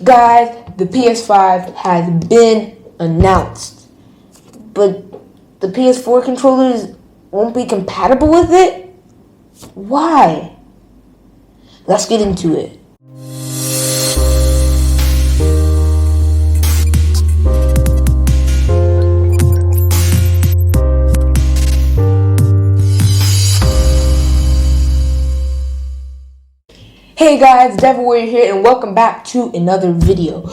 Guys, the PS5 has been announced, but the PS4 controllers won't be compatible with it? Why? Let's get into it. Hey guys, Devil Warrior here, and welcome back to another video.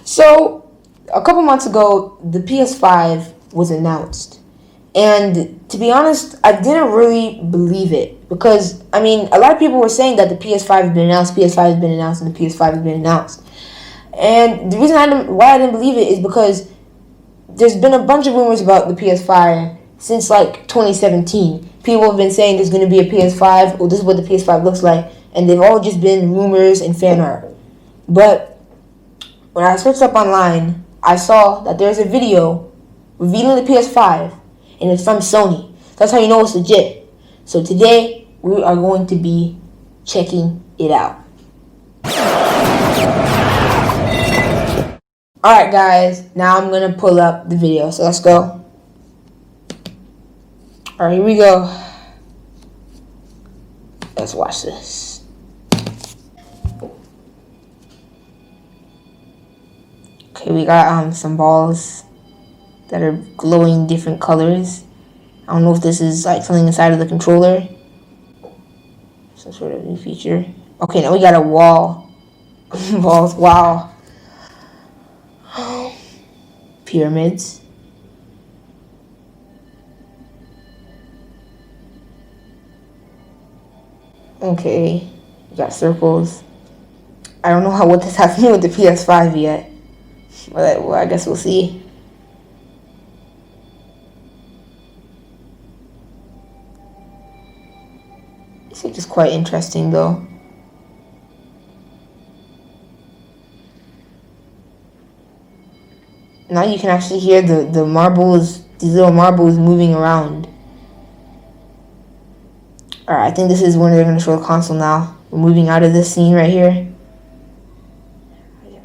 So, a couple months ago, the PS5 was announced. And to be honest, I didn't really believe it. Because, a lot of people were saying that the PS5 has been announced, PS5 has been announced, and the PS5 has been announced. And the reason why I didn't believe it is because there's been a bunch of rumors about the PS5 since like 2017. People have been saying there's going to be a PS5, or this is what the PS5 looks like. And they've all just been rumors and fan art. But when I searched up online, I saw that there's a video revealing the PS5, and it's from Sony. That's how you know it's legit. So today, we are going to be checking it out. Alright guys, now I'm going to pull up the video. So let's go. Alright, here we go. Let's watch this. Okay, we got some balls that are glowing different colors. I don't know if this is like something inside of the controller. Some sort of new feature. Okay, now we got a wall. Balls, wow. Pyramids. Okay, we got circles. I don't know what this has to do with the PS5 yet. Well, I guess we'll see. This is just quite interesting, though. Now you can actually hear the marbles, these little marbles moving around. Alright, I think this is when they're going to show the console now. We're moving out of this scene right here.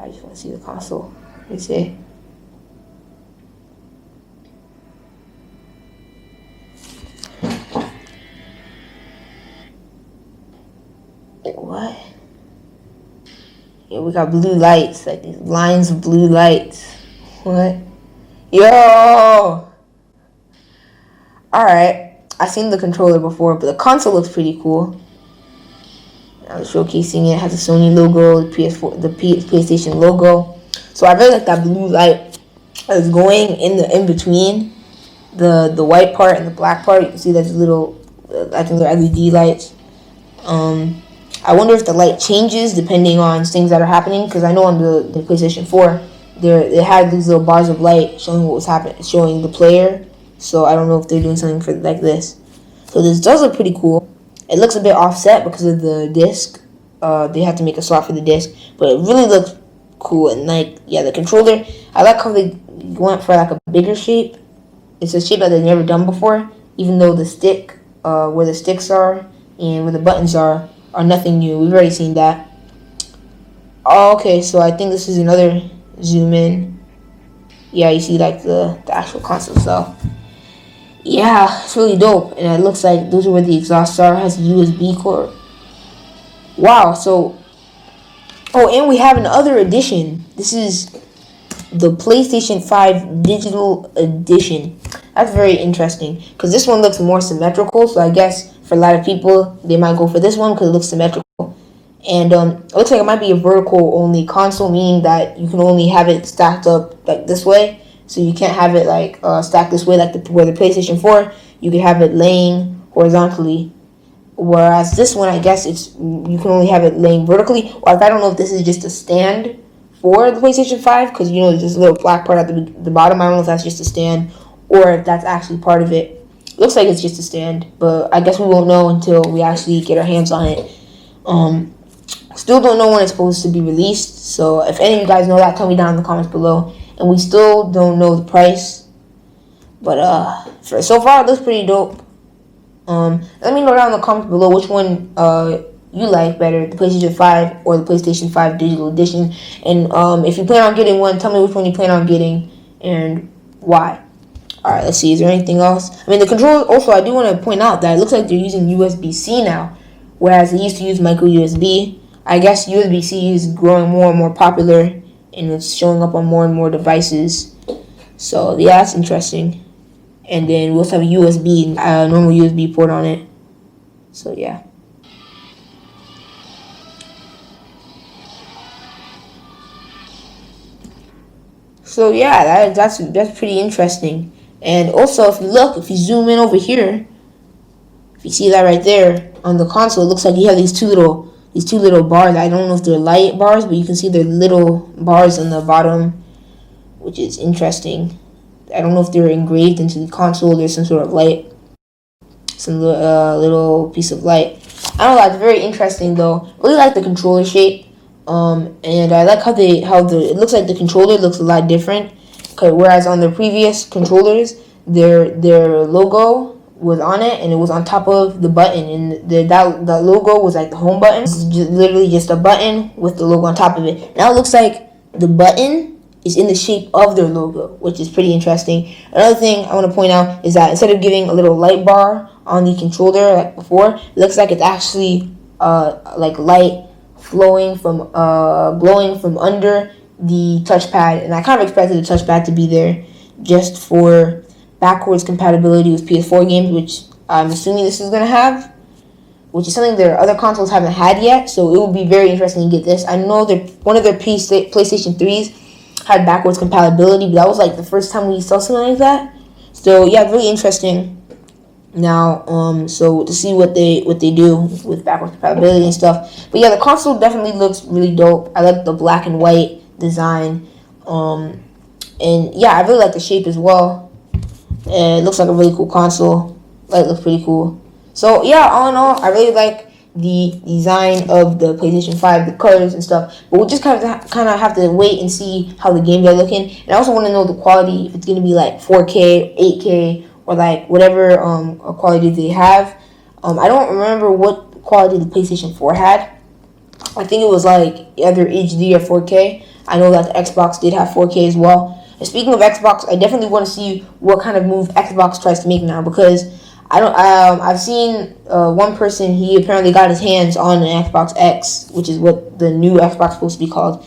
I just want to see the console. Let me see. What? Yeah, we got blue lights, like these lines of blue lights. What? Yo! Alright, I've seen the controller before, but the console looks pretty cool. Now they're showcasing it. It has the Sony logo, the PS4, the PlayStation logo. So I really like that blue light that's going in between the white part and the black part. You can see there's little, I think they're LED lights. I wonder if the light changes depending on things that are happening, because I know on the PlayStation 4 they had these little bars of light showing what was happening, showing the player. So I don't know if they're doing something for like this. So this does look pretty cool. It looks a bit offset because of the disc. They had to make a slot for the disc, but it really looks cool. And like, yeah, the controller, I like how they went for like a bigger shape. It's a shape that they've never done before, even though the stick, where the sticks are and where the buttons are nothing new. We've already seen that. Okay, so I think this is another zoom in. Yeah, you see like the actual console stuff. Yeah, it's really dope. And it looks like those are where the exhausts are. It has a USB cord. Wow, so and we have another edition. This is the PlayStation 5 Digital Edition. That's very interesting, because this one looks more symmetrical. So I guess for a lot of people, they might go for this one because it looks symmetrical. And it looks like it might be a vertical only console, meaning that you can only have it stacked up like this way. So you can't have it like stacked this way, like where the PlayStation 4, you could have it laying horizontally. Whereas this one, I guess you can only have it laying vertically. Or I don't know if this is just a stand for the PlayStation 5, because you know there's this little black part at the bottom. I don't know if that's just a stand or if that's actually part of it. Looks like it's just a stand, but I guess we won't know until we actually get our hands on it. Still don't know when it's supposed to be released. So if any of you guys know that, tell me down in the comments below. And we still don't know the price, but so far it looks pretty dope. Let me know down in the comments below which one you like better, the PlayStation 5 or the PlayStation 5 Digital Edition. And if you plan on getting one, tell me which one you plan on getting and why. Alright, let's see. Is there anything else? I mean, the controller, also, I do want to point out that it looks like they're using USB-C now, whereas they used to use micro USB. I guess USB-C is growing more and more popular, and it's showing up on more and more devices. So, yeah, that's interesting. And then we also have a USB, normal USB port on it. So, yeah. So, yeah, that's pretty interesting. And also, if you zoom in over here, if you see that right there on the console, it looks like you have these two little bars. I don't know if they're light bars, but you can see they're little bars on the bottom, which is interesting. I don't know if they're engraved into the console. There's some sort of light, some little piece of light. I don't know. It's very interesting though. Really like the controller shape, and I like how it looks like the controller looks a lot different. Whereas on the previous controllers, their logo was on it and it was on top of the button, and that logo was like the home button. It's literally just a button with the logo on top of it. Now it looks like the button is in the shape of their logo, which is pretty interesting. Another thing I want to point out is that instead of giving a little light bar on the controller like before, it looks like it's actually like light flowing from glowing from under the touchpad, and I kind of expected the touchpad to be there just for backwards compatibility with PS4 games, which I'm assuming this is going to have, which is something their other consoles haven't had yet, so it will be very interesting to get this. I know that one of their PlayStation 3s had backwards compatibility, but that was like the first time we saw something like that. So yeah, really interesting. Now, so to see what they do with backwards compatibility and stuff. But yeah, the console definitely looks really dope. I like the black and white design, and yeah, I really like the shape as well. It looks like a really cool console. Like, it looks pretty cool. So yeah, all in all, I really like the design of the PlayStation 5, the colors and stuff. But we'll just kind of have to wait and see how the games are looking. And I also want to know the quality, if it's gonna be like 4K, 8K, or like whatever quality they have. I don't remember what quality the PlayStation 4 had. I think it was like either HD or 4K. I know that the Xbox did have 4K as well. And speaking of Xbox, I definitely want to see what kind of move Xbox tries to make now, because I've seen one person, he apparently got his hands on an Xbox X, which is what the new Xbox is supposed to be called.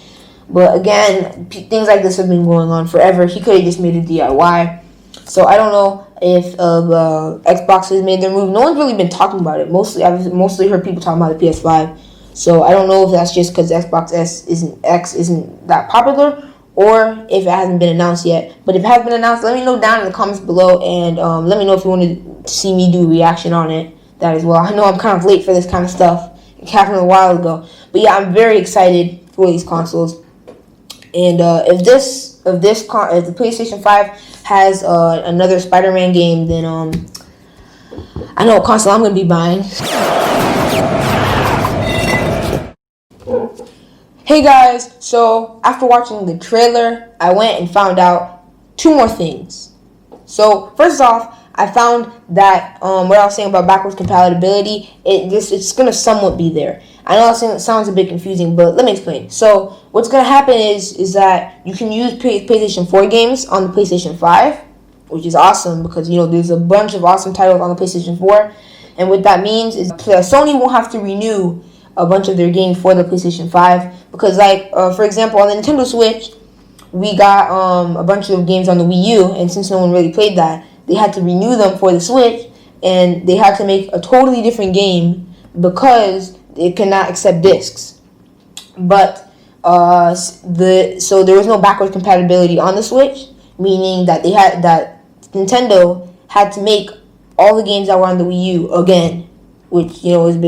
But again, things like this have been going on forever. He could have just made a DIY. So I don't know if Xbox has made their move. No one's really been talking about it. I've mostly heard people talking about the PS5. So I don't know if that's just because Xbox X isn't that popular, or if it hasn't been announced yet. But if it has been announced, let me know down in the comments below, and let me know if you want to see me do a reaction on it, that as well. I know I'm kind of late for this kind of stuff. It happened a while ago. But yeah, I'm very excited for these consoles. And if the PlayStation 5 has another Spider-Man game, then I know what console I'm going to be buying. Hey guys, so after watching the trailer, I went and found out two more things. So first off, I found that what I was saying about backwards compatibility, it's gonna somewhat be there. I know that sounds a bit confusing, but let me explain. So what's gonna happen is that you can use PlayStation 4 games on the PlayStation 5, which is awesome because there's a bunch of awesome titles on the PlayStation 4, and what that means is Sony won't have to renew a bunch of their games for the PlayStation 5, because for example, on the Nintendo Switch, we got a bunch of games on the Wii U, and since no one really played that, they had to renew them for the Switch, and they had to make a totally different game because it cannot accept discs. But so there was no backwards compatibility on the Switch, meaning that Nintendo had to make all the games that were on the Wii U again, which is a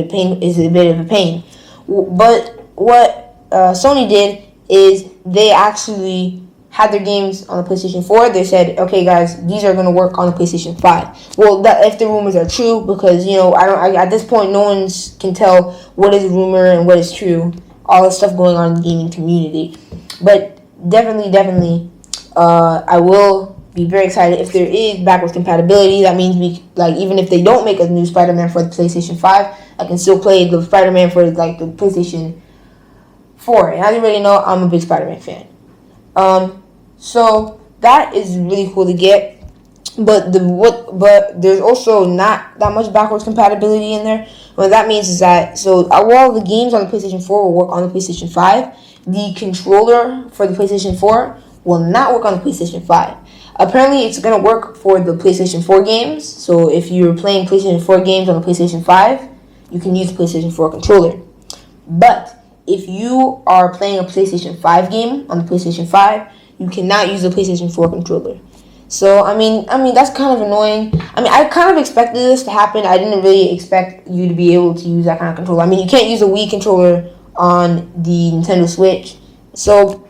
bit of a pain. But what Sony did is they actually had their games on the PlayStation 4. They said, okay guys, these are going to work on the PlayStation 5. Well, if the rumors are true, because at this point no one can tell what is rumor and what is true. All the stuff going on in the gaming community. But definitely I will be very excited if there is backwards compatibility. That means even if they don't make a new Spider-Man for the PlayStation 5, I can still play the Spider-Man for like the PlayStation 4. And as you already know, I'm a big Spider-Man fan. So that is really cool to get. But there's also not that much backwards compatibility in there. What that means is that while the games on the PlayStation 4 will work on the PlayStation 5, the controller for the PlayStation 4 will not work on the PlayStation 5. Apparently, it's going to work for the PlayStation 4 games. So if you're playing PlayStation 4 games on the PlayStation 5, you can use the PlayStation 4 controller. But if you are playing a PlayStation 5 game on the PlayStation 5, you cannot use the PlayStation 4 controller. So, I mean, that's kind of annoying. I mean, I kind of expected this to happen. I didn't really expect you to be able to use that kind of controller. I mean, you can't use a Wii controller on the Nintendo Switch. So,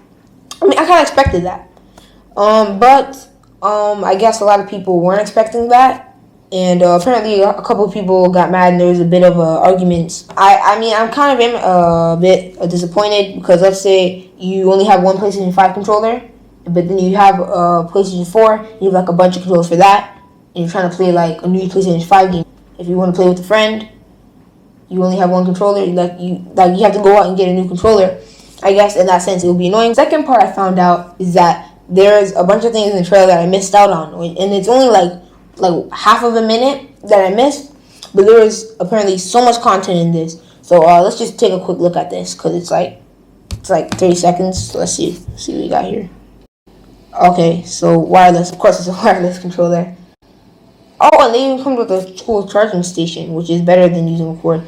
I mean, I kind of expected that. But I guess a lot of people weren't expecting that. And apparently a couple of people got mad and there was a bit of arguments. I mean, I'm kind of a bit disappointed because let's say you only have one PlayStation 5 controller, but then you have a PlayStation 4, you have like a bunch of controllers for that, and you're trying to play like a new PlayStation 5 game. If you want to play with a friend, you only have one controller, you have to go out and get a new controller. I guess in that sense it will be annoying. Second part I found out is that there's a bunch of things in the trailer that I missed out on, and it's only like half of a minute that I missed, but there is apparently so much content in this. So let's just take a quick look at this because it's like 30 seconds. So let's see what we got here. Okay, so wireless. Of course, it's a wireless controller. Oh, and they even come with a cool charging station, which is better than using a cord.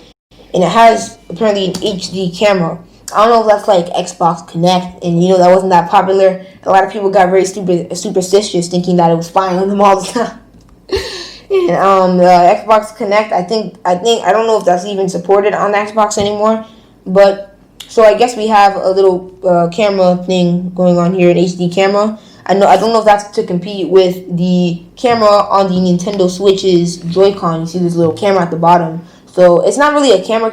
And it has apparently an HD camera. I don't know if that's like Xbox Connect, and that wasn't that popular. A lot of people got very superstitious, thinking that it was spying on them all the time. And the Xbox Connect, I don't know if that's even supported on the Xbox anymore. But so I guess we have a little camera thing going on here, an HD camera. I don't know if that's to compete with the camera on the Nintendo Switch's Joy-Con. You see this little camera at the bottom. So it's not really a camera.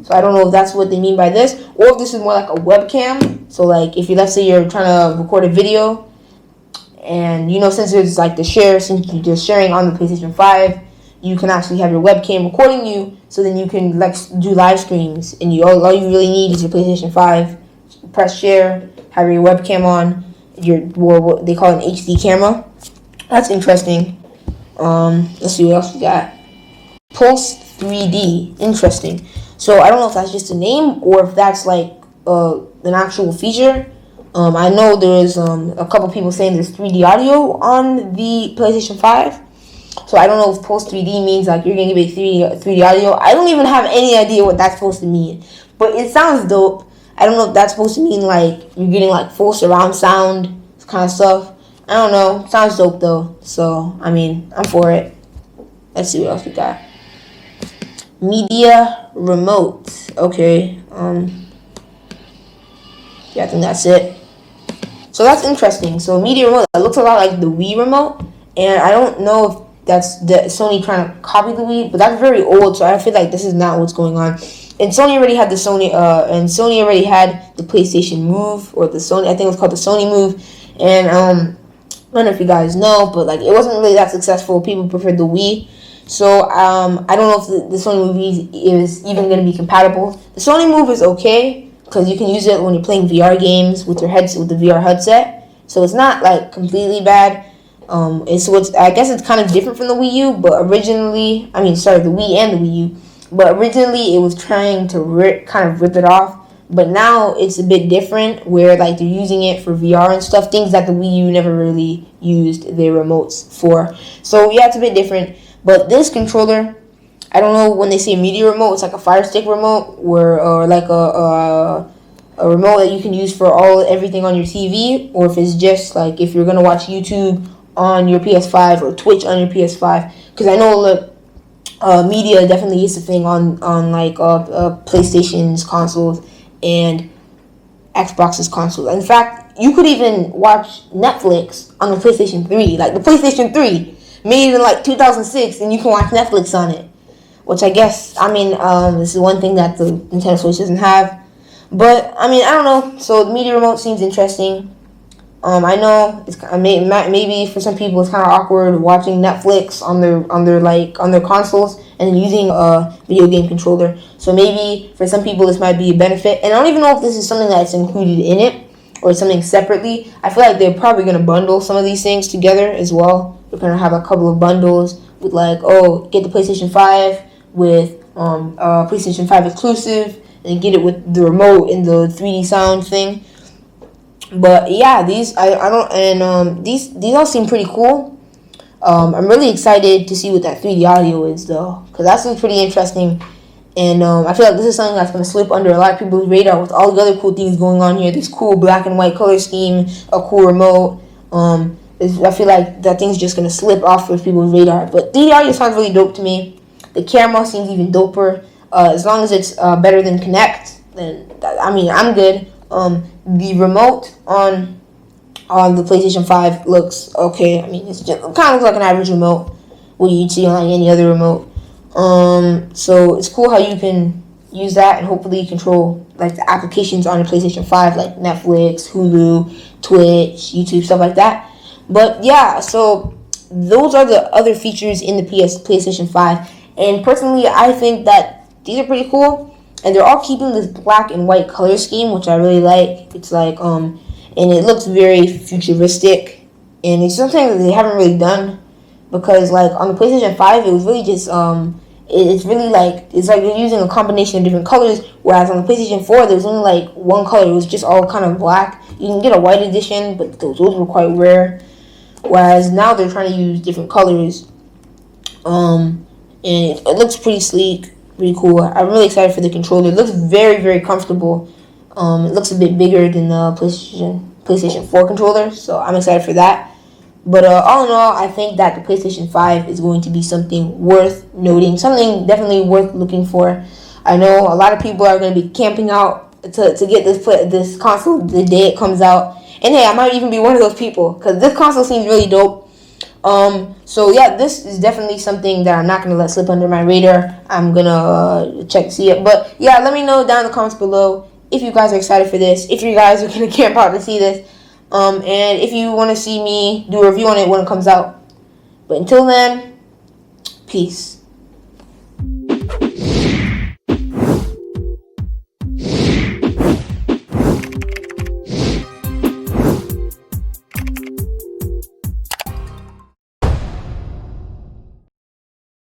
So I don't know if that's what they mean by this, or if this is more like a webcam. So like if let's say you're trying to record a video, and since it's like since you're just sharing on the PlayStation 5, you can actually have your webcam recording you. So then you can like do live streams, and all you really need is your PlayStation 5. Press share, have your webcam on. What they call an HD camera. That's interesting. Let's see what else we got. Pulse 3D. Interesting. So I don't know if that's just a name or if that's like an actual feature. I know there's a couple people saying there's 3D audio on the PlayStation 5. So I don't know if Pulse 3D means like you're gonna get 3D audio. I don't even have any idea what that's supposed to mean. But it sounds dope. I don't know if that's supposed to mean like you're getting like full surround sound kind of stuff. I don't know. Sounds dope though. So I mean, I'm for it. Let's see what else we got. Media remote. Okay. Yeah, I think that's it. So that's interesting. So media remote, that looks a lot like the Wii remote, and I don't know if that's the Sony trying to copy the Wii, but that's very old. So I feel like this is not what's going on. And Sony already had Sony already had the PlayStation Move, or I think it was called the Sony Move. And I don't know if you guys know, but like it wasn't really that successful. People preferred the Wii. So I don't know if the Sony Move is even going to be compatible. The Sony Move is okay because you can use it when you're playing VR games with the VR headset. So it's not like completely bad. I guess it's kind of different from the Wii U, but originally, the Wii and the Wii U. But originally, it was trying to kind of rip it off. But now it's a bit different, where like they're using it for VR and stuff, things that the Wii U never really used their remotes for. So yeah, it's a bit different. But this controller, I don't know, when they say media remote, it's like a Fire Stick remote, or like a remote that you can use for everything on your TV, or if it's just like if you're gonna watch YouTube on your PS5 or Twitch on your PS5. Because I know media definitely is a thing on like PlayStation's consoles and Xbox's consoles. In fact, you could even watch Netflix on the PlayStation 3. Like the PlayStation 3 made in like 2006, and you can watch Netflix on it. Which I guess, this is one thing that the Nintendo Switch doesn't have. But I don't know. So the media remote seems interesting. I know it's maybe for some people it's kind of awkward watching Netflix on their consoles and using a video game controller. So maybe for some people this might be a benefit. And I don't even know if this is something that's included in it or something separately. I feel like they're probably gonna bundle some of these things together as well. They're gonna have a couple of bundles with like, oh, get the PlayStation 5 with PlayStation 5 exclusive, and get it with the remote and the 3D sound thing. But yeah, these these all seem pretty cool. I'm really excited to see what that 3D audio is though, because that seems pretty interesting. And I feel like this is something that's going to slip under a lot of people's radar with all the other cool things going on here. This cool black and white color scheme, a cool remote. I feel like that thing's just going to slip off of people's radar. But 3D audio sounds really dope to me. The camera seems even doper. As long as it's better than Kinect, then I'm good. The remote on the PlayStation 5 looks okay. I mean, it kind of looks like an average remote, what you'd see on any other remote. So it's cool how you can use that and hopefully control like the applications on your PlayStation 5, like Netflix, Hulu, Twitch, YouTube, stuff like that. But yeah, so those are the other features in the PlayStation 5. And personally, I think that these are pretty cool. And they're all keeping this black and white color scheme, which I really like. It's like, and it looks very futuristic. And it's something that they haven't really done. Because like on the PlayStation 5, it was really just, it's really like, it's like they're using a combination of different colors. Whereas on the PlayStation 4, there was only like one color. It was just all kind of black. You can get a white edition, but those were quite rare. Whereas now they're trying to use different colors. And it looks pretty sleek, pretty cool. I'm really excited for the controller. It looks very, very comfortable. It looks a bit bigger than the PlayStation 4 controller, so I'm excited for that. But all in all, I think that the PlayStation 5 is going to be something worth noting, something definitely worth looking for. I know a lot of people are going to be camping out to get this console the day it comes out. And hey, I might even be one of those people, because this console seems really dope. So yeah, this is definitely something that I'm not gonna let slip under my radar. I'm gonna check to see it. But yeah, let me know down in the comments below if you guys are excited for this, if you guys are gonna camp out to see this, and if you want to see me do a review on it when it comes out. But until then, peace.